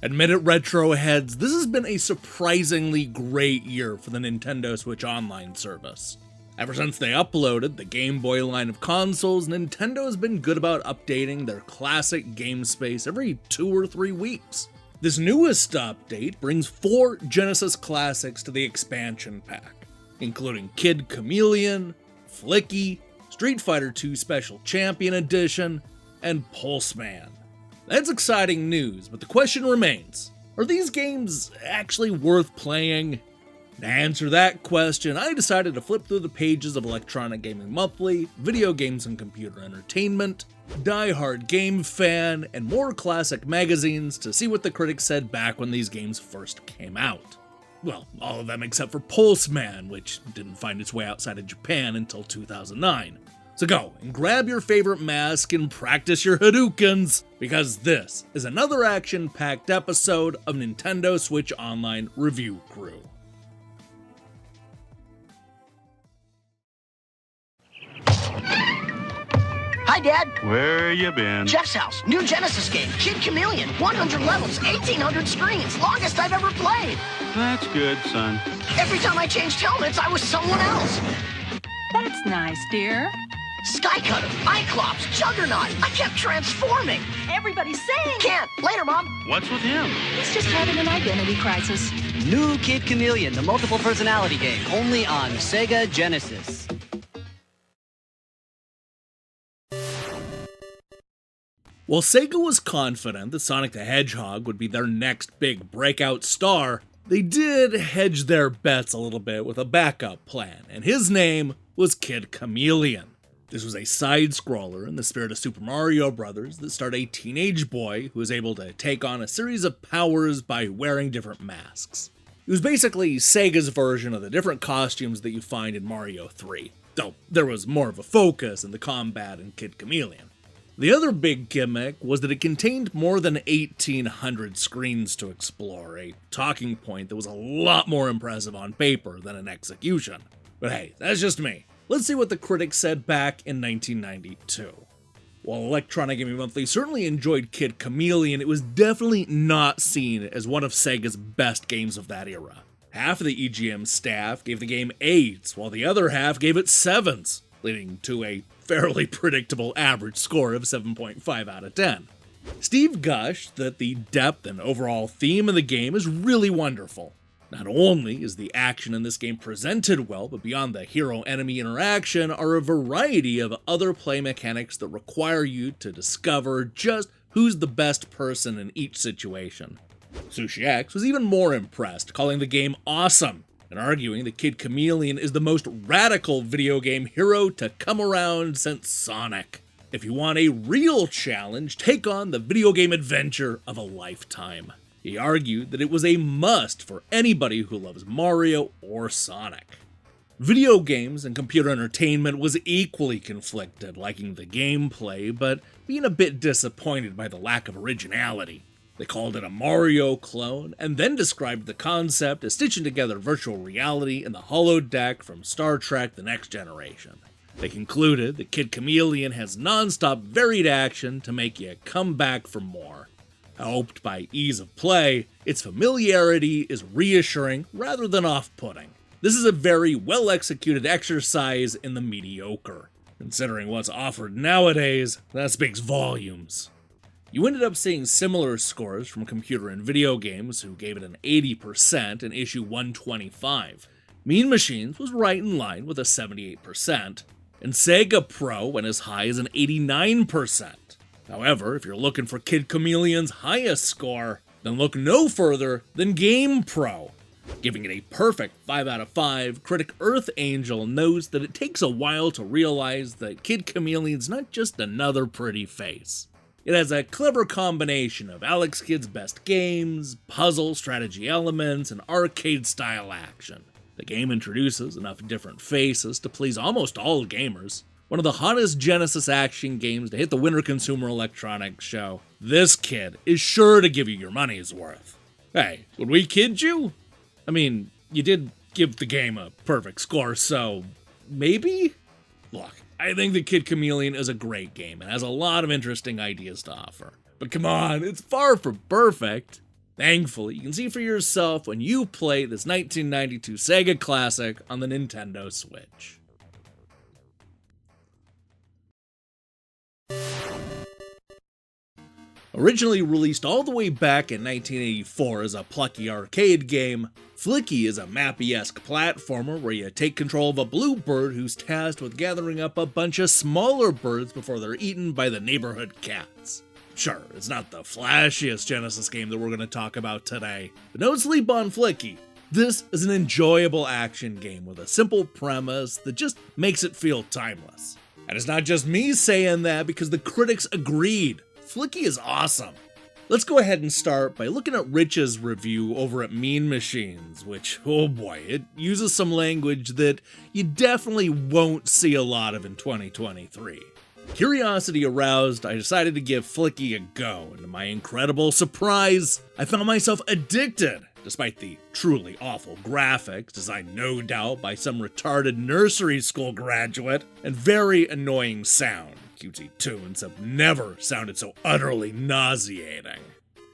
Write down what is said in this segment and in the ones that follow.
Admit it, retro heads, this has been a surprisingly great year for the Nintendo Switch Online service. Ever since they uploaded the Game Boy line of consoles, Nintendo has been good about updating their classic game space every 2 or 3 weeks. This newest update brings 4 Genesis classics to the expansion pack, including Kid Chameleon, Flicky, Street Fighter II Special Champion Edition, and Pulseman. That's exciting news, but the question remains, are these games actually worth playing? To answer that question, I decided to flip through the pages of Electronic Gaming Monthly, Video Games and Computer Entertainment, Die Hard Game Fan, and more classic magazines to see what the critics said back when these games first came out. Well, all of them except for Pulseman, which didn't find its way outside of Japan until 2009. So go and grab your favorite mask and practice your hadoukens, because this is another action-packed episode of Nintendo Switch Online Review Crew. Hi, Dad. Where you been? Jeff's house. New Genesis game. Kid Chameleon. 100 levels. 1,800 screens. Longest I've ever played. That's good, son. Every time I changed helmets, I was someone else. That's nice, dear. Skycutter, Cyclops, Juggernaut. I kept transforming. Everybody's saying Can't. Later, Mom. What's with him? he's just having an identity crisis. New Kid Chameleon, the multiple personality game, only on Sega Genesis. While Sega was confident that Sonic the Hedgehog would be their next big breakout star, they did hedge their bets a little bit with a backup plan, and his name was Kid Chameleon. This was a side-scroller in the spirit of Super Mario Bros. That starred a teenage boy who was able to take on a series of powers by wearing different masks. It was basically Sega's version of the different costumes that you find in Mario 3, though there was more of a focus in the combat in Kid Chameleon. The other big gimmick was that it contained more than 1,800 screens to explore, a talking point that was a lot more impressive on paper than in execution. But hey, that's just me. Let's see what the critics said back in 1992. While Electronic Gaming Monthly certainly enjoyed Kid Chameleon, it was definitely not seen as one of Sega's best games of that era. Half of the EGM staff gave the game 8s, while the other half gave it 7s, leading to a fairly predictable average score of 7.5 out of 10. Steve gushed that the depth and overall theme of the game is really wonderful. Not only is the action in this game presented well, but beyond the hero-enemy interaction are a variety of other play mechanics that require you to discover just who's the best person in each situation. Sushi X was even more impressed, calling the game awesome, and arguing that Kid Chameleon is the most radical video game hero to come around since Sonic. If you want a real challenge, take on the video game adventure of a lifetime. He argued that it was a must for anybody who loves Mario or Sonic. Video games and computer entertainment was equally conflicted, liking the gameplay, but being a bit disappointed by the lack of originality. They called it a Mario clone, and then described the concept as stitching together virtual reality and the holodeck from Star Trek The Next Generation. They concluded that Kid Chameleon has non-stop varied action to make you come back for more. Helped by ease of play, its familiarity is reassuring rather than off-putting. This is a very well-executed exercise in the mediocre. Considering what's offered nowadays, that speaks volumes. You ended up seeing similar scores from Computer and Video Games, who gave it an 80% in issue 125. Mean Machines was right in line with a 78%, and Sega Pro went as high as an 89%. However, if you're looking for Kid Chameleon's highest score, then look no further than Game Pro. Giving it a perfect 5 out of 5, critic Earth Angel knows that it takes a while to realize that Kid Chameleon's not just another pretty face. It has a clever combination of Alex Kidd's best games, puzzle, strategy elements, and arcade-style action. The game introduces enough different faces to please almost all gamers. One of the hottest Genesis action games to hit the Winter Consumer Electronics Show. This kid is sure to give you your money's worth. Hey, would we kid you? I mean, you did give the game a perfect score, so maybe? Look, I think the Kid Chameleon is a great game and has a lot of interesting ideas to offer. But come on, it's far from perfect. Thankfully, you can see for yourself when you play this 1992 Sega classic on the Nintendo Switch. Originally released all the way back in 1984 as a plucky arcade game, Flicky is a Mappy-esque platformer where you take control of a blue bird who's tasked with gathering up a bunch of smaller birds before they're eaten by the neighborhood cats. Sure, it's not the flashiest Genesis game that we're going to talk about today, but don't sleep on Flicky. This is an enjoyable action game with a simple premise that just makes it feel timeless. And it's not just me saying that because the critics agreed. Flicky is awesome. Let's go ahead and start by looking at Rich's review over at Mean Machines, which, oh boy, it uses some language that you definitely won't see a lot of in 2023. Curiosity aroused, I decided to give Flicky a go, and to my incredible surprise, I found myself addicted, despite the truly awful graphics, designed no doubt by some retarded nursery school graduate, and very annoying sound. Cutesy tunes have never sounded so utterly nauseating.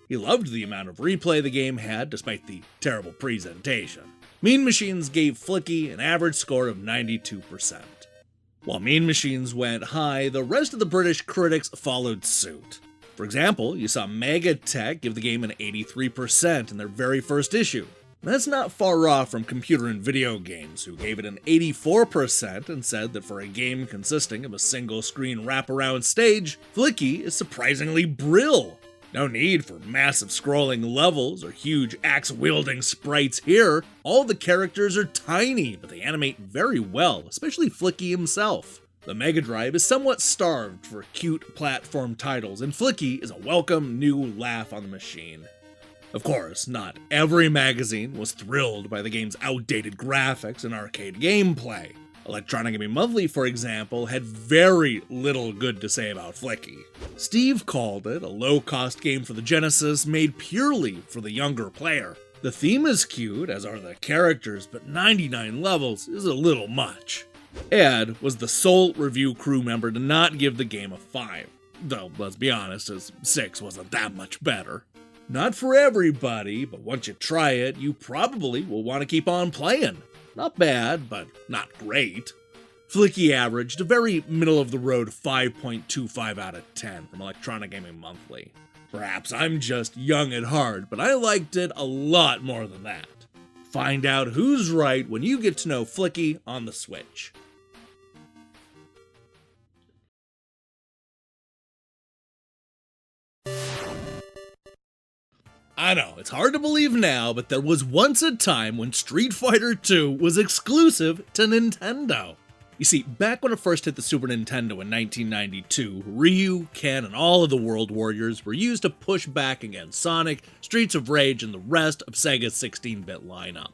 He loved the amount of replay the game had, despite the terrible presentation. Mean Machines gave Flicky an average score of 92%. While Mean Machines went high, the rest of the British critics followed suit. For example, you saw Megatech give the game an 83% in their very first issue. That's not far off from Computer and Video Games, who gave it an 84% and said that for a game consisting of a single-screen wraparound stage, Flicky is surprisingly brill. No need for massive scrolling levels or huge axe-wielding sprites here. All the characters are tiny, but they animate very well, especially Flicky himself. The Mega Drive is somewhat starved for cute platform titles, and Flicky is a welcome new laugh on the machine. Of course, not every magazine was thrilled by the game's outdated graphics and arcade gameplay. Electronic Gaming Monthly, for example, had very little good to say about Flicky. Steve called it a low-cost game for the Genesis made purely for the younger player. The theme is cute, as are the characters, but 99 levels is a little much. Ed was the sole review crew member to not give the game a 5, though let's be honest, his 6 wasn't that much better. Not for everybody, but once you try it, you probably will want to keep on playing. Not bad, but not great. Flicky averaged a very middle-of-the-road 5.25 out of 10 from Electronic Gaming Monthly. Perhaps I'm just young at heart, but I liked it a lot more than that. Find out who's right when you get to know Flicky on the Switch. I know, it's hard to believe now, but there was once a time when Street Fighter II was exclusive to Nintendo. You see, back when it first hit the Super Nintendo in 1992, Ryu, Ken, and all of the World Warriors were used to push back against Sonic, Streets of Rage, and the rest of Sega's 16-bit lineup.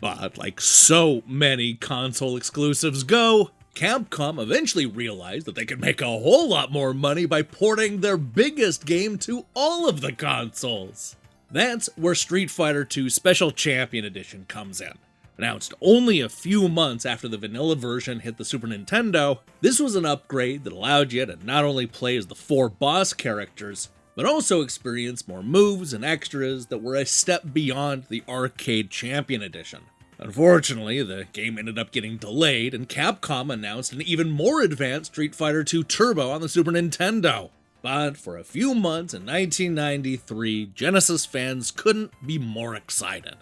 But like so many console exclusives go, Capcom eventually realized that they could make a whole lot more money by porting their biggest game to all of the consoles. That's where Street Fighter II Special Champion Edition comes in. Announced only a few months after the vanilla version hit the Super Nintendo, this was an upgrade that allowed you to not only play as the 4 boss characters, but also experience more moves and extras that were a step beyond the arcade Champion Edition. Unfortunately, the game ended up getting delayed, and Capcom announced an even more advanced Street Fighter II Turbo on the Super Nintendo. But for a few months in 1993, Genesis fans couldn't be more excited.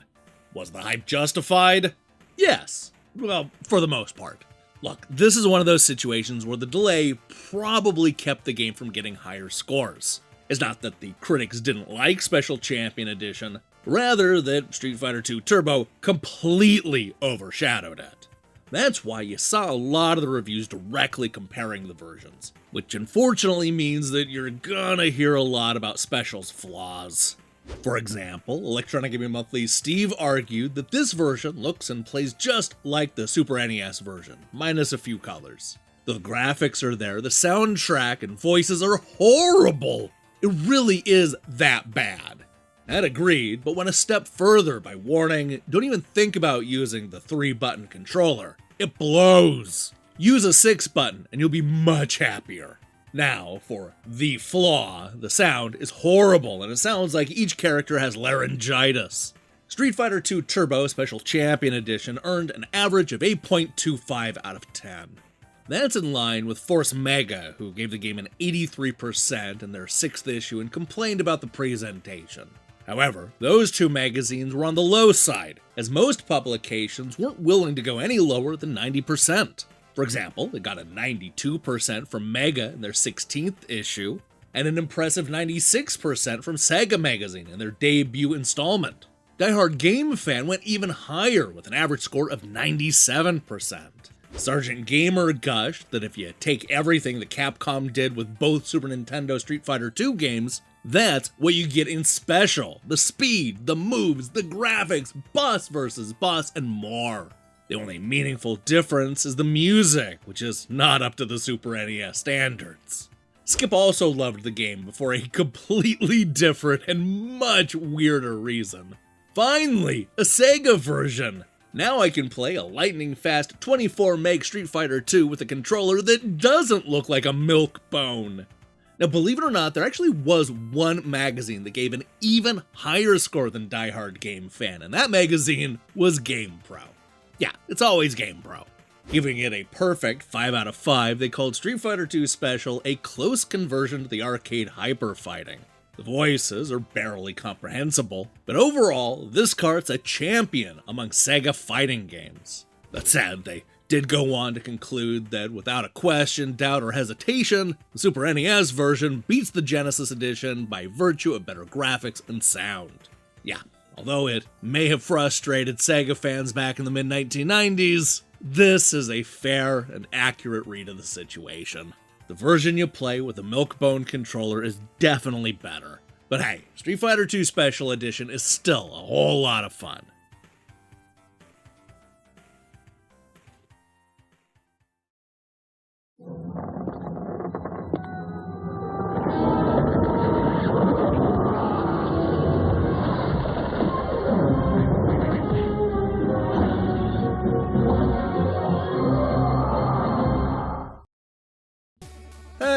Was the hype justified? Yes. Well, for the most part. Look, this is one of those situations where the delay probably kept the game from getting higher scores. It's not that the critics didn't like Special Champion Edition, rather that Street Fighter II Turbo completely overshadowed it. That's why you saw a lot of the reviews directly comparing the versions, which unfortunately means that you're gonna hear a lot about Special's flaws. For example, Electronic Gaming Monthly's Steve argued that this version looks and plays just like the Super NES version, minus a few colors. The graphics are there, the soundtrack and voices are horrible! It really is that bad. Ed agreed, but went a step further by warning, don't even think about using the 3-button controller. It blows! Use a 6-button and you'll be much happier. Now, for the flaw, the sound is horrible and it sounds like each character has laryngitis. Street Fighter II Turbo Special Champion Edition earned an average of 8.25 out of 10. That's in line with Force Mega, who gave the game an 83% in their 6th issue and complained about the presentation. However, those two magazines were on the low side, as most publications weren't willing to go any lower than 90%. For example, they got a 92% from Mega in their 16th issue, and an impressive 96% from Sega Magazine in their debut installment. Die Hard Game Fan went even higher with an average score of 97%. Sergeant Gamer gushed that if you take everything that Capcom did with both Super Nintendo Street Fighter II games, that's what you get in Special. The speed, the moves, the graphics, boss versus boss, and more. The only meaningful difference is the music, which is not up to the Super NES standards. Skip also loved the game, but for a completely different and much weirder reason. Finally, a Sega version! Now I can play a lightning-fast 24 meg Street Fighter II with a controller that doesn't look like a milk bone. Now, believe it or not, there actually was one magazine that gave an even higher score than Die Hard Game Fan, and that magazine was GamePro. Yeah, it's always GamePro. Giving it a perfect 5 out of 5, they called Street Fighter II Special a close conversion to the arcade hyper fighting. The voices are barely comprehensible, but overall, this cart's a champion among Sega fighting games. That said, they did go on to conclude that without a question, doubt, or hesitation, the Super NES version beats the Genesis edition by virtue of better graphics and sound. Yeah, although it may have frustrated Sega fans back in the mid-1990s, this is a fair and accurate read of the situation. The version you play with the Milkbone controller is definitely better. But hey, Street Fighter II Special Edition is still a whole lot of fun.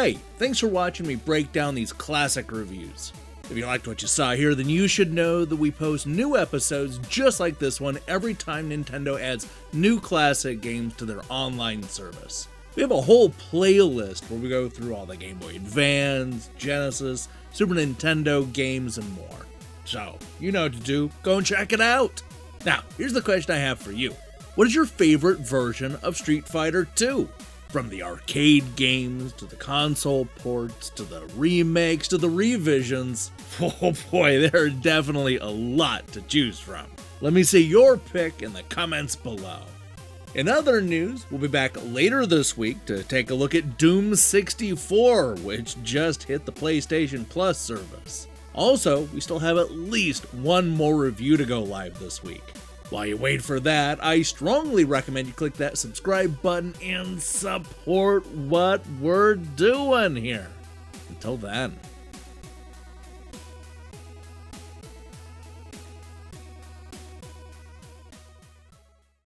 Hey, thanks for watching me break down these classic reviews. If you liked what you saw here, then you should know that we post new episodes just like this one every time Nintendo adds new classic games to their online service. We have a whole playlist where we go through all the Game Boy Advance, Genesis, Super Nintendo games, and more. So, you know what to do, go and check it out! Now, here's the question I have for you. What is your favorite version of Street Fighter II? From the arcade games, to the console ports, to the remakes, to the revisions, oh boy, there are definitely a lot to choose from. Let me see your pick in the comments below. In other news, we'll be back later this week to take a look at Doom 64, which just hit the PlayStation Plus service. Also, we still have at least one more review to go live this week. While you wait for that, I strongly recommend you click that subscribe button and support what we're doing here. Until then.